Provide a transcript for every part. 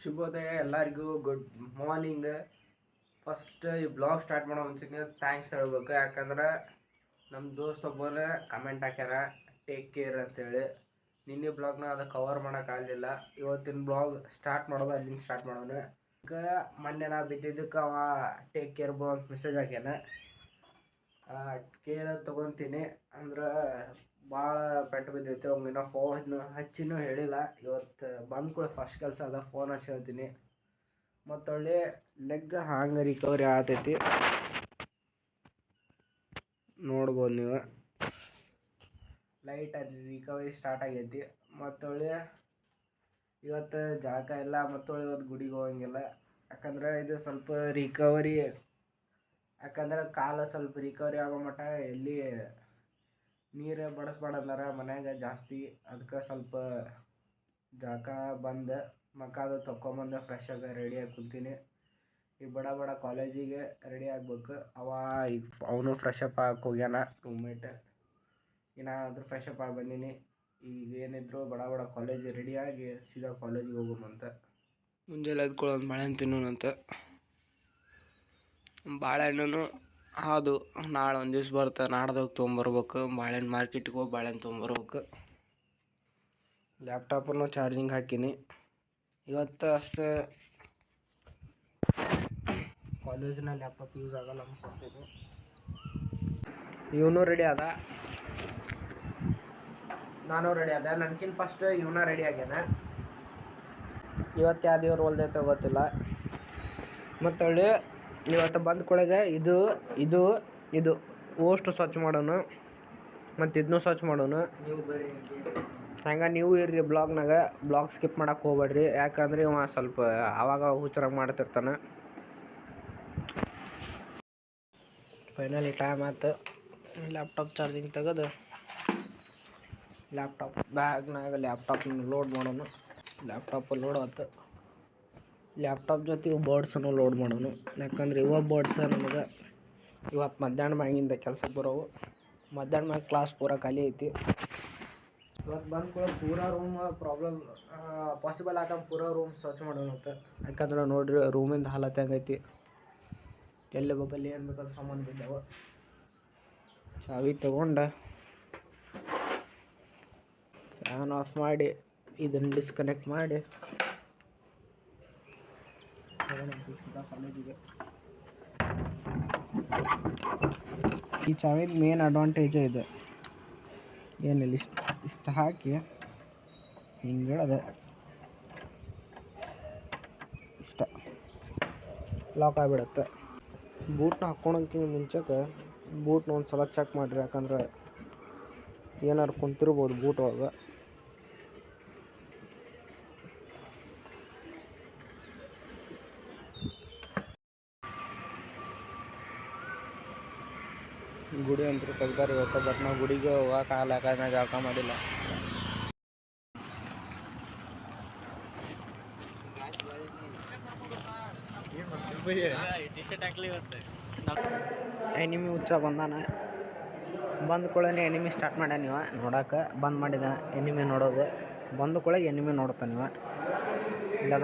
ಶುಭೋದಯ ಎಲ್ಲರಿಗೂ, good morning. First ಈ ಬ್ಲಾಗ್ ಸ್ಟಾರ್ಟ್ ಮಾಡೋ ಮುಂಚೆಗೆ ಥ್ಯಾಂಕ್ಸ್ ಹೇಳ್ಬೇಕು. ಯಾಕಂದ್ರೆ ನಮ್ಮ ದೋಸ್ತ ಒಬ್ಬರು ಕಮೆಂಟ್ ಹಾಕ್ಯಾರ ಟೇಕ್ ಕೇರ್ ಅಂತೇಳಿ. ನಿನ್ನೆ ಬ್ಲಾಗ್ನ ಅದು ಕವರ್ ಮಾಡೋಕ್ಕಾಗಲಿಲ್ಲ. ಇವತ್ತಿನ ಬ್ಲಾಗ್ ಸ್ಟಾರ್ಟ್ ಮಾಡೋದು ಅಲ್ಲಿಂದ ಸ್ಟಾರ್ಟ್ ಮಾಡೋಣ. ಮೊನ್ನೆ ನಾ ಬಿದ್ದಿದ್ದಕ್ಕೆ ಅವ ಟೇಕ್ ಕೇರ್ ಬ್ರೋ ಅಂತ ಮೆಸೇಜ್ ಹಾಕ್ಯಾನ. ಕೇರ್ ತೊಗೊತೀನಿ ಅಂದ್ರೆ ಭಾಳ ಪೆಟ್ಟು ಬಿದ್ದೈತೆ. ಅವ್ನಿನ್ನ ಫೋನ್ ಹಚ್ಚಿನೂ ಹೇಳಿಲ್ಲ. ಇವತ್ತು ಬಂದು ಕೂಡ ಫಸ್ಟ್ ಕೆಲಸ ಅದ ಫೋನ್ ಹಚ್ಚಿ ಹೇಳ್ತೀನಿ. ಮತ್ತೊಳ್ಳೆ ಲೆಗ್ ಹಂಗೆ ರಿಕವರಿ ಆಗ್ತೈತಿ, ನೋಡ್ಬೋದು ನೀವು. ಲೈಟ್ ಅದು ರಿಕವರಿ ಸ್ಟಾರ್ಟ್ ಆಗೈತಿ. ಮತ್ತೊಳ್ಳೆ ಇವತ್ತು ಜಾಗ ಇಲ್ಲ. ಮತ್ತೊಳ್ಳೆ ಇವತ್ತು ಗುಡಿಗೆ ಹೋಗಂಗಿಲ್ಲ. ಯಾಕಂದ್ರೆ ಇದು ಸ್ವಲ್ಪ ರಿಕವರಿ, ಯಾಕಂದ್ರೆ ಕಾಲು ಸ್ವಲ್ಪ ರಿಕವರಿ ಆಗೋ ಮಟ್ಟ ಎಲ್ಲಿ ನೀರು ಬಡಿಸ್ಬೇಡಂದಾರ ಮನ್ಯಾಗ ಜಾಸ್ತಿ. ಅದಕ್ಕೆ ಸ್ವಲ್ಪ ಜಾಕ ಬಂದು ಮಕ್ಕ ಅದು ತೊಗೊಂಬಂದು ಫ್ರೆಶ್ ಆಗಿ ರೆಡಿಯಾಗಿ ಕುಂತೀನಿ. ಈಗ ಬಡ ಕಾಲೇಜಿಗೆ ರೆಡಿ ಆಗ್ಬೇಕು. ಈಗ ಅವನು ಫ್ರೆಶ್ ಅಪ್ ಆಗಕ್ಕೆ ಹೋಗ್ಯಾನ ರೂಮ್ಮೇಟ್. ಏನಾದರೂ ಫ್ರೆಶ್ ಅಪ್ ಆಗಿ ಬಂದೀನಿ. ಈಗ ಏನಿದ್ರು ಬಡ ಕಾಲೇಜಿಗೆ ರೆಡಿಯಾಗಿ ಸೀದಾ ಕಾಲೇಜಿಗೆ ಹೋಗೋಮಂತ. ಮುಂಜಾನೆ ಎದ್ಕೊಳ್ಳೋದು ಬಾಳೆಹಣ್ಣು ತಿನ್ನೋಣಂತ. ಬಾಳೆಹಣ್ಣು ಅದು ನಾಳೆ ಒಂದು ದಿವ್ಸ ಬರ್ತಾ, ನಾಡ್ದಾಗ ತೊಗೊಂಬರ್ಬೇಕು. ಬಾಳೆಹಣ್ಣು ಮಾರ್ಕೆಟಿಗೆ ಹೋಗಿ ಬಾಳೆಹಣ್ಣು ತೊಗೊಂಬರ್ಬೇಕು. ಲ್ಯಾಪ್ಟಾಪನ್ನು ಚಾರ್ಜಿಂಗ್ ಹಾಕೀನಿ. ಇವತ್ತು ಅಷ್ಟು ಕಾಲೇಜಿನ ಲ್ಯಾಪ್ಟಾಪ್ ಯೂಸ್ ಆಗಲ್ಲ ಅನ್ಕೊತೀನಿ. ಇವನು ರೆಡಿ ಅದ, ನಾನು ರೆಡಿ ಅದ. ನನಗಿಂತ ಫಸ್ಟ್ ಇವನ ರೆಡಿ ಆಗ್ಯಾನ. ಇವತ್ತು ಯಾವ ದೇವ್ರು ಹೊಲ್ದೈತೆ ಗೊತ್ತಿಲ್ಲ. ಮತ್ತೊಳ್ಳಿ ಇವತ್ತು ಬಂದ ಕೊಳಗೆ ಇದು ಓಷ್ಟು ಸ್ವಚ್ಛ ಮಾಡೋನು, ಮತ್ತು ಇದನ್ನೂ ಸ್ವಚ್ಛ ಮಾಡೋನು. ಹಂಗೆ ನೀವು ಇರ್ರಿ ಬ್ಲಾಗ್ನಾಗ. ಬ್ಲಾಗ್ ಸ್ಕಿಪ್ ಮಾಡೋಕೆ ಹೋಗ್ಬೇಡ್ರಿ. ಯಾಕಂದ್ರೆ ಇವ ಸ್ವಲ್ಪ ಆವಾಗ ಹುಚ್ಚರಾಗಿ ಮಾಡ್ತಿರ್ತಾನೆ. ಫೈನಲಿ ಟೈಮ್ ಆಯ್ತು. ಲ್ಯಾಪ್ಟಾಪ್ ಚಾರ್ಜಿಂಗ್ ತೆಗೆದು ಲ್ಯಾಪ್ಟಾಪ್ ಬ್ಯಾಗ್ನಾಗ ಲ್ಯಾಪ್ಟಾಪ್ನ ಲೋಡ್ ಮಾಡೋನು. ಲ್ಯಾಪ್ಟಾಪ್ ಲೋಡ್ ಆಯ್ತು. ಲ್ಯಾಪ್ಟಾಪ್ ಜೊತೆ ಇವು ಬರ್ಡ್ಸನ್ನು ಲೋಡ್ ಮಾಡೋನು. ಯಾಕಂದ್ರೆ ಇವ ಬರ್ಡ್ಸ್ ನಮಗೆ ಇವತ್ತು ಮಧ್ಯಾಹ್ನ ಮ್ಯಾಗಿಂದ ಕೆಲಸಕ್ಕೆ ಬರೋವು. ಮಧ್ಯಾಹ್ನ ಮ್ಯಾಗ ಕ್ಲಾಸ್ ಪೂರ ಖಾಲಿ ಐತಿ. ಇವತ್ತು ಬಂದು ಕೂಡ ಪೂರ ರೂಮ್ ಪಾಸಿಬಲ್ ಆಗ ಪೂರ ರೂಮ್ ಸ್ವಚ್ಛ ಮಾಡೋಣಂತ. ಯಾಕಂದ್ರೆ ನೋಡ್ರಿ ರೂಮಿಂದ ಹಾಲತ್ ಹೆಂಗೈತಿ. ಎಲ್ಲಿ ಬಬ್ಬಲ್ಲಿ ಏನು ಬೇಕಾದ್ರೆ ಸಾಮಾನು ಬಿದ್ದಾವೆ. ಚಾವಿ ತೊಗೊಂಡು ಫ್ಯಾನ್ ಆಫ್ ಮಾಡಿ ಇದನ್ನು ಡಿಸ್ಕನೆಕ್ಟ್ ಮಾಡಿ ಕಾಲೇಜಿಗೆ. ಈ ಚಾವಿದ ಮೇನ್ ಅಡ್ವಾಂಟೇಜೇ ಇದೆ. ಏನಿಲ್ಲ, ಇಷ್ಟು ಹಾಕಿ ಹಿಂಗೆ ಹೇಳೋದು, ಇಷ್ಟ ಲಾಕ್ ಆಗಿಬಿಡುತ್ತೆ. ಬೂಟ್ನ ಹಾಕ್ಕೊಳೋಕ್ಕಿಂತ ಮುಂಚೆಗೆ ಬೂಟ್ನ ಒಂದು ಸಲ ಚೆಕ್ ಮಾಡಿರಿ. ಯಾಕಂದ್ರೆ ಏನಾರು ಕುಂತಿರ್ಬೋದು ಬೂಟ್ ಒಳಗೆ. ಗುಡಿ ಅಂತ ತೆಗ್ದಾರೆ ಇವತ್ತು. ಬಟ್ ನಾವು ಗುಡಿಗೆ ಹೋಗೋಕ್ಕಾಗಲ್ಲ, ಯಾಕಂದ್ರೆ ಜಳಕ ಮಾಡಿಲ್ಲ. ಎನಿಮಿ ಹುಚ್ಚ ಬಂದಾನ. ಬಂದ ಕೂಡಲೇ ಎನಿಮಿ ಸ್ಟಾರ್ಟ್ ಮಾಡ್ಯಾನ. ನೀವು ನೋಡೋಕೆ ಬಂದ್ ಮಾಡಿದ ಎನಿಮಿ ನೋಡೋದು. ಬಂದ ಕೂಡಲೇ ಎನಿಮಿ ನೋಡ್ತಾನೆ ನೀವು. ಇಲ್ಲದ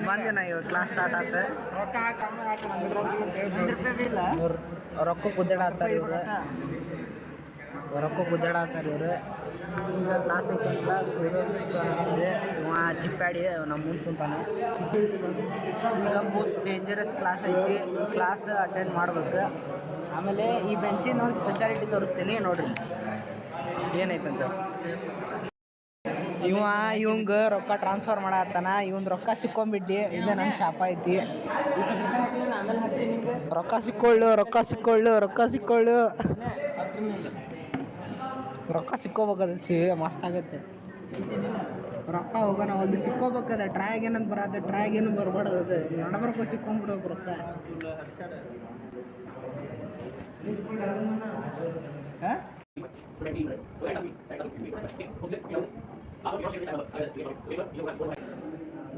ಬಂದಿನ ಇವತ್ತು ಕ್ಲಾಸ್ ಸ್ಟಾರ್ಟ್ ಆಗುತ್ತೆ. ರೊಕ್ಕ ಕುದ್ದಾಡತ್ತಾರೆ ಇವರು. ಇವರು ಈಗ ಕ್ಲಾಸ್ ಐತಿ. ಕ್ಲಾಸ್ ಚಿಪ್ಪಾಡಿ ನಮ್ಮ ಮುಂದೆ ಕುಂತಾನೆ. ಈಗ ಮೋಸ್ಟ್ ಡೇಂಜರಸ್ ಕ್ಲಾಸ್ ಐತಿ. ಕ್ಲಾಸ್ ಅಟೆಂಡ್ ಮಾಡ್ಬೇಕು. ಆಮೇಲೆ ಈ ಬೆಂಚಿನ ಒಂದು ಸ್ಪೆಷಾಲಿಟಿ ತೋರಿಸ್ತೀನಿ ನೋಡ್ರಿ ಏನೈತಂತ. ಇವಂಗೆ ರೊಕ್ಕ ಟ್ರಾನ್ಸ್ಫರ್ ಮಾಡತ್ತಾನ. ಇವಂದು ರೊಕ್ಕ ಸಿಕ್ಕೊಂಬಿಟ್ಟು ಇದೇ ನನ್ನ ಶಾಪ ಐತಿ. ರೊಕ್ಕ ಸಿಕ್ಕೋಬೇಕದ ಮಸ್ತ್ ಆಗತ್ತೆ. ರೊಕ್ಕ ಹೋಗೋಣ ಒಂದು ಸಿಕ್ಕೋಬೇಕದ. ಟ್ರ್ಯಾಗ್ ಏನಂತ ಬರತ್ತೆ, ಟ್ರ್ಯಾಗ್ ಏನು ಬರಬಾರ್ದು. ಅದು ನಡಬರ್ಕೋ ಸಿಕ್ಕೊಂಡ್ಬಿಡ್ಬೇಕು ರೊಕ್ಕ.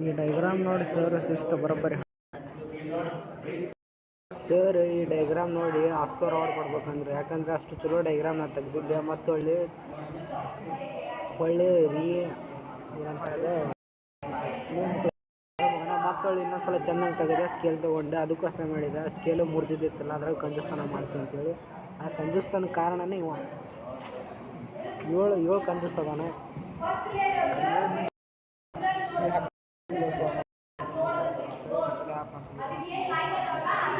ಈ ಡೈಗ್ರಾಮ್ ನೋಡಿ ಸರ್ ಶಿಸ್ತು ಬರೋಬ್ಬರಿ. ಸರ್ ಈ ಡೈಗ್ರಾಮ್ ನೋಡಿ ಆಸ್ಕರ್ ಅವಾರ್ಡ್ ಕೊಡ್ಬೇಕಂದ್ರೆ. ಯಾಕಂದರೆ ಅಷ್ಟು ಚಲೋ ಡೈಗ್ರಾಮ್ ನಾನು ತೆಗೆದಿದ್ದೆ. ಮತ್ತು ಒಳ್ಳೆ ಮತ್ತೊಳ್ಳಿ ಇನ್ನೊಂದ್ಸಲ ಚೆನ್ನಾಗಿ ತೆಗೆದೆ ಸ್ಕೇಲ್ ತೊಗೊಂಡೆ, ಅದಕ್ಕೋಸ್ಕರ ಮಾಡಿದೆ. ಸ್ಕೇಲು ಮುರಿದಿದ್ದಿತ್ತಲ್ಲ, ಅದ್ರಾಗ ಕಂಜುಸ್ತಾನ ಮಾಡ್ತೀನಿ ಅಂತೇಳಿ. ಆ ಕಂಜುಸ್ತಾನ ಕಾರಣನೇ ಇವ. ಏಳು ಕಂಜೂಸ್ ಅದಾನ.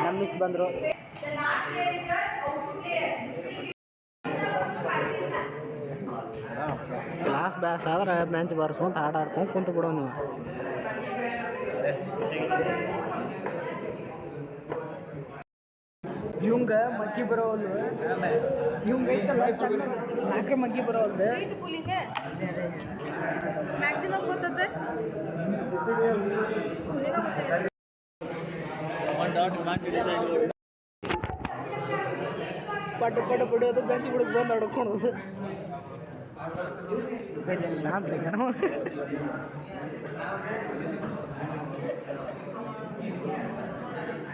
ನಮ್ಮ ಮಿಸ್ ಬಂದರು. ಕ್ಲಾಸ್ ಬ್ಯಾಸ್ ಆದ್ರೆ ಬೆಂಚ್ ಬಾರಿಸ್ಕೊಂತ ಆಟ ಆಡ್ಕೊಂಡು ಕುಂತು ಬಿಡೋ ನೀವು. ಇವಂಗ ಮಗ್ಗಿ ಬರೋವಲ್ಲು, ಇವಂಗ ಐತಲ್ಲ ಸಣ್ಣ ನಾಲ್ಕರ ಮಗ್ಗಿ ಬರೋವಲ್ದು. ಪಟ್ಟು ಬಿಡೋದು, ಬೆಂಚ್ ಬಿಡೋದು, ಬಂದು ಹೊಡ್ಕೊಳೋದು.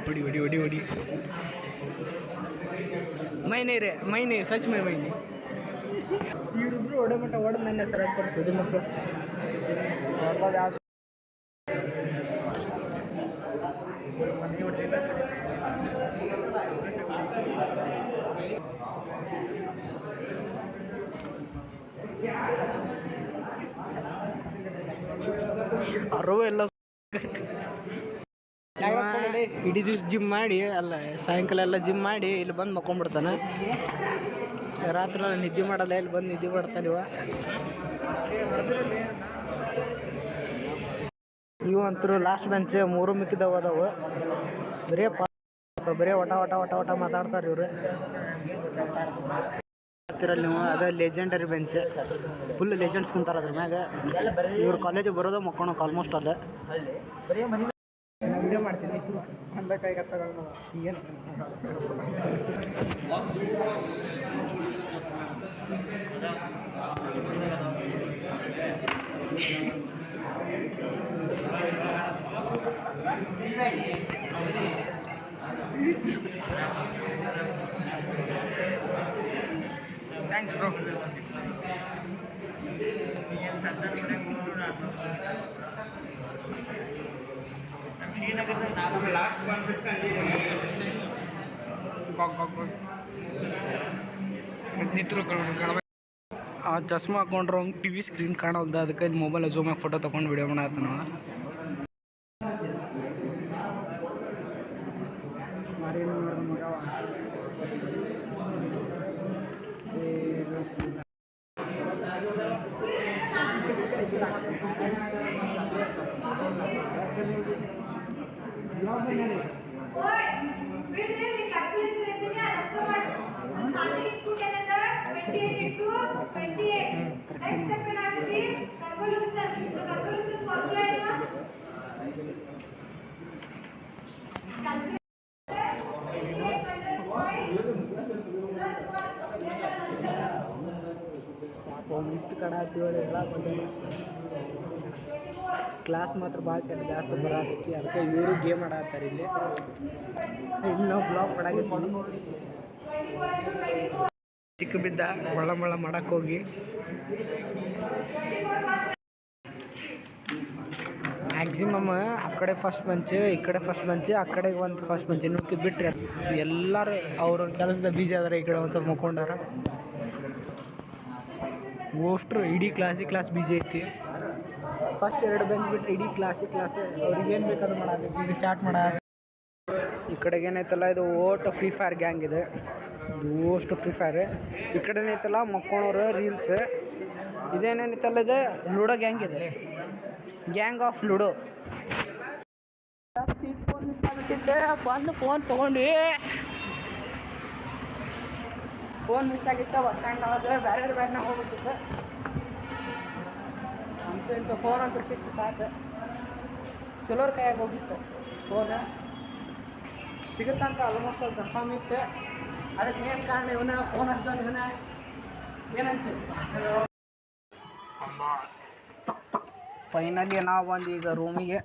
ಹೊಡಿ ಮೈನೇ ಸಚ್ ಮೈನಿ ಇವರಿಬ್ರು ಹೊಡೆ ಮಟ್ಟ ಹೊಡೆದು ನನ್ನ ಹೆಸರು ಹಾಕ್ತಾರೆ ಮಕ್ಕಳು. ಅರವ ಎಲ್ಲ ಇಡೀ ದಿವ್ಸ ಜಿಮ್ ಮಾಡಿ, ಅಲ್ಲ ಸಾಯಂಕಾಲ ಎಲ್ಲ ಜಿಮ್ ಮಾಡಿ ಇಲ್ಲಿ ಬಂದು ಮಕ್ಕೊಂಡ್ಬಿಡ್ತಾನೆ. ರಾತ್ರಿ ಎಲ್ಲ ನಿದ್ದೆ ಮಾಡಲ್ಲ, ಇಲ್ಲಿ ಬಂದು ನಿದ್ದೆ ಮಾಡ್ತಾನೆ ಇವು ಅಂತರೂ ಲಾಸ್ಟ್ ಬೆಂಚ್ 3 ಮಿಕ್ಕಿದವು ಅದಾವು. ಬರೇ ಒಟ ಮಾತಾಡ್ತಾರೆ ಇವ್ರು. ಹತ್ತಿರಲ್ಲಿ ನೀವು ಅದ ಲೆಜೆಂಡರಿ ಬೆಂಚ್, ಫುಲ್ ಲೆಜೆಂಡ್ಸ್ ಕುಂತಾರೆ ಅದ್ರ ಮ್ಯಾಗ. ಇವ್ರು ಕಾಲೇಜಿಗೆ ಬರೋದು ಮಕ್ಕೊಳಕ್ಕೆ ಆಲ್ಮೋಸ್ಟ್ ಅಲ್ಲೇ. ವಿಡಿಯೋ ಮಾಡ್ತೀನಿ ಏನು ಥ್ಯಾಂಕ್ಸ್ ಬ್ರೋ. ಆ ಚಸ್ಮಾ ಹಾಕೊಂಡ್ರೆ ಅವ್ನು ಟಿ ವಿ ಸ್ಕ್ರೀನ್ ಕಾಣೋದ, ಅದಕ್ಕೆ ಇಲ್ಲಿ ಮೊಬೈಲ್ ಝೂಮಾಗಿ ಫೋಟೋ ತೊಗೊಂಡು ವಿಡಿಯೋ ಮಾಡತ್ತಾನ. ಇಷ್ಟು ಕಡ ಹತ್ತಿವಳಿ ಎಲ್ಲ ಕ್ಲಾಸ್ ಮಾತ್ರ ಭಾಳ ಕೆಟ್ಟ ಜಾಸ್ತಿ ಬರತೈತಿ. ಅದಕ್ಕೆ ಇವರು ಗೇಮ್ ಆಡತ್ತಾರೆ ಇಲ್ಲಿ. ಇನ್ನು ನಾವು ಬ್ಲಾಗ್ ಮಾಡಾಕತ್ತೀವಿ. ಚಿಕ್ಕ ಬಿದ್ದ ಒಳ ಮಾಡಕ್ಕೆ ಹೋಗಿ ಮ್ಯಾಕ್ಸಿಮಮ್ ಆ ಕಡೆ ಫಸ್ಟ್ ಬೆಂಚ್, ಈ ಕಡೆ ಫಸ್ಟ್ ಬೆಂಚ್, ಆ ಕಡೆ ಒಂದು ಫಸ್ಟ್ ಬೆಂಚ್. ನುಕ್ಕಿದ್ ಬಿಟ್ಟರೆ ಎಲ್ಲರೂ ಅವ್ರ ಕೆಲಸದ ಬೀಜ ಆದರೆ ಈ ಕಡೆ ಒಂದು ಸ್ವಲ್ಪ ಮುಕ್ಕೊಂಡಾರ. ಅಷ್ಟ್ರು ಇಡೀ ಕ್ಲಾಸ್ ಬೀಜ ಐತಿ. ಫಸ್ಟ್ 2 ಬೆಂಚ್ ಬಿಟ್ಟರೆ ಇಡೀ ಕ್ಲಾಸ್ ಅವ್ರಿಗೆ ಏನು ಬೇಕಾದ್ರೂ ಮಾಡಬೇಕು. ಈಗ ಚಾಟ್ ಮಾಡ ಈ ಕಡೆಗೆ ಏನೈತಲ್ಲ, ಇದು ಓಟ್ ಫ್ರೀ ಫೈರ್ ಗ್ಯಾಂಗ್ ಇದೆ. ಅಷ್ಟು ಫ್ರೀ ಫೈರ್. ಈ ಕಡೆ ಏನೈತಲ್ಲ ಮಕ್ಕೋಣವ್ರು ರೀಲ್ಸ್. ಇದೇನೇನೈತಲ್ಲ, ಇದು ಲೂಡೋ ಗ್ಯಾಂಗ್ ಇದೆ, ಗ್ಯಾಂಗ್ ಆಫ್ ಲೂಡೋ. ಬಂದು ಫೋನ್ ತೊಗೊಂಡ್ವಿ. ಫೋನ್ ಮಿಸ್ ಆಗಿತ್ತು ಬಸ್ ಸ್ಟ್ಯಾಂಡ್ ಒಳಗೆ. ಬೇರೆ ಬ್ಯಾಗ್ನಾಗ ಹೋಗ್ಬೇಕಿತ್ತು. ಇಂಥ ಫೋನ್ ಅಂತ ಸಿಕ್ತು ಸಾಕು. ಚಲೋರ ಕೈಯಾಗ ಹೋಗಿತ್ತು ಫೋನ್. ಸಿಗುತ್ತಂತ ಆಲ್ಮೋಸ್ಟ್ ಅಲ್ಲಿ ಕನ್ಫರ್ಮ್ ಇತ್ತು. ಅದಕ್ಕೆ ಏನು ಕಾರಣ ಇವನ ಫೋನ್ ಹಚ್ಚಿದ ಇವನ ಏನಂತ ಫೈನಲಿ ನಾವು ಬಂದು ಈಗ ರೂಮಿಗೆ.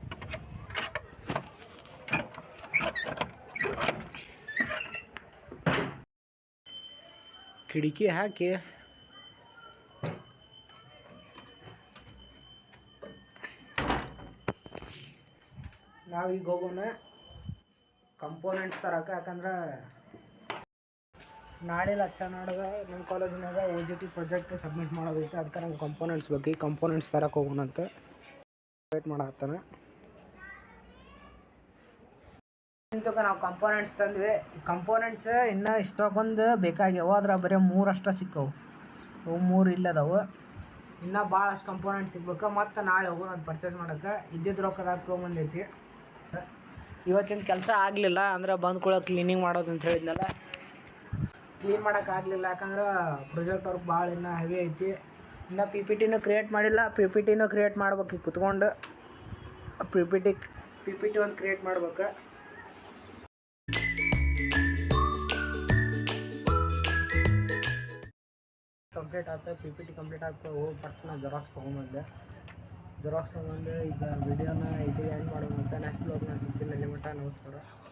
ಕಿಟಕಿ ಹಾಕಿ ನಾವೀಗ ಹೋಗೋಣ ಕಂಪೋನೆಂಟ್ಸ್ ತರಕ್ಕೆ. ಯಾಕಂದ್ರೆ ನಾಳೆ ಲಚ್ಚ ನಾಡ್ದ ನಮ್ಮ ಕಾಲೇಜಿನಾಗ OJT ಪ್ರಾಜೆಕ್ಟ್ ಸಬ್ಮಿಟ್ ಮಾಡೋದೈತೆ. ಅದಕ್ಕೆ ನಂಗೆ ಕಂಪೋನೆಂಟ್ಸ್ ಬೇಕು. ಕಂಪೋನೆಂಟ್ಸ್ ತರಕ್ಕೆ ಹೋಗೋಣ ಅಂತ ವೇಟ್ ಮಾಡತ್ತಾನೆ. ಇಂತಕ ನಾವು ಕಂಪೋನೆಂಟ್ಸ್ ತಂದ್ವಿ. ಈ ಕಂಪೋನೆಂಟ್ಸ್ ಇನ್ನೂ ಇಷ್ಟಕ್ಕೊಂದು ಬೇಕಾಗ್ಯಾವ. ಅದ್ರ ಬರೀ 3 ಅಷ್ಟೇ ಸಿಕ್ಕವು. ಅವು 3 ಇಲ್ಲದವು. ಇನ್ನೂ ಭಾಳಷ್ಟು ಕಂಪೋನೆಂಟ್ಸ್ ಸಿಗ್ಬೇಕು. ಮತ್ತು ನಾಳೆ ಹೋಗೋಣ ಅದು ಪರ್ಚೇಸ್ ಮಾಡೋಕ್ಕೆ. ಇದ್ದಿದ್ದು ರೊಕ್ಕದಾಗ ತೊಗೊಂಬಂದೈತಿ. ಇವತ್ತಿನ ಕೆಲಸ ಆಗಲಿಲ್ಲ ಅಂದ್ರೆ ಬಂದು ಕೂಡ ಕ್ಲೀನಿಂಗ್ ಮಾಡೋದು ಅಂತ ಹೇಳಿದ್ನಲ್ಲ, ಕ್ಲೀನ್ ಮಾಡೋಕ್ಕಾಗಲಿಲ್ಲ. ಯಾಕಂದ್ರೆ ಪ್ರಾಜೆಕ್ಟ್ ವರ್ಕ್ ಭಾಳ ಇನ್ನೂ ಹೆವಿ ಐತಿ. ಇನ್ನು PPTನೂ ಕ್ರಿಯೇಟ್ ಮಾಡಿಲ್ಲ. PPTನೂ ಕ್ರಿಯೇಟ್ ಮಾಡ್ಬೇಕು. ಈಗ ಕುತ್ಕೊಂಡು PPT ಒಂದು ಕ್ರಿಯೇಟ್ ಮಾಡ್ಬೇಕು. ಕಂಪ್ಲೀಟ್ ಆಯ್ತು. PPT ಕಂಪ್ಲೀಟ್ ಆಗ್ತದೆ. ಹೋಗಿ ಫಸ್ಟ್ ನಾನು ಜೆರಾಕ್ಸ್ ತೊಗೊಂಬಂದೆ. ಈಗ ವಿಡಿಯೋನ ಇದು ಎಂಡ್ ಮಾಡೋಣ ಅಂತ. ನೆಕ್ಸ್ಟ್ ಬ್ಲಾಗ್ನ ಸಿಗ್ತೀನಿ. ಅಲ್ಲಿ ಮಟ್ಟ ನಮಸ್ಕಾರ.